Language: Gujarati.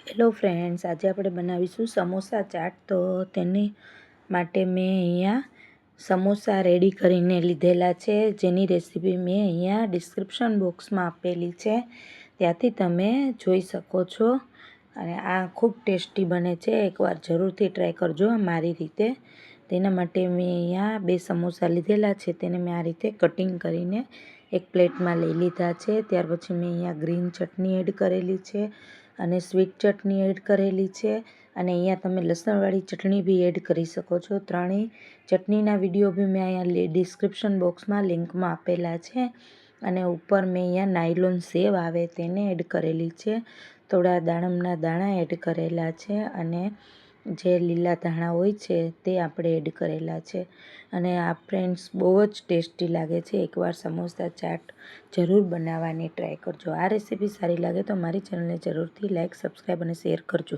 હેલો ફ્રેન્ડ્સ, આજે આપણે બનાવીશું સમોસા ચાટ. તો તેની માટે મેં અહીંયા સમોસા રેડી કરીને લીધેલા છે, જેની રેસીપી મેં અહીંયા ડિસ્ક્રિપ્શન બોક્સમાં આપેલી છે, ત્યાંથી તમે જોઈ શકો છો. અને આ ખૂબ ટેસ્ટી બને છે, એકવાર જરૂરથી ટ્રાય કરજો મારી રીતે. તેના માટે મેં અહીંયા 2 સમોસા લીધેલા છે, તેને મેં આ રીતે કટિંગ કરીને એક પ્લેટમાં લઈ લીધા છે. ત્યાર પછી મેં અહીંયા ગ્રીન ચટણી એડ કરેલી છે અને સ્વીટ ચટણી એડ કરેલી છે, અને અહીંયા તમે લસણવાળી ચટણી બી એડ કરી શકો છો. ત્રણેય ચટણીના વિડીયો બી મેં અહીંયા ડિસ્ક્રિપ્શન બોક્સમાં લિંકમાં આપેલા છે. અને ઉપર મેં અહીંયા નાયલોન સેવ આવે તેને એડ કરેલી છે, થોડા દાડમના દાણા એડ કરેલા છે, અને જે લીલા ધાણા હોય છે તે આપણે એડ કરેલા છે. અને આ ફ્રેન્ડ્સ બહુ જ ટેસ્ટી લાગે છે, એકવાર સમોસા ચાટ જરૂર બનાવવાની ટ્રાય કરજો. આ રેસીપી સારી લાગે તો મારી ચેનલને જરૂરથી લાઇક, સબસ્ક્રાઈબ અને શેર કરજો.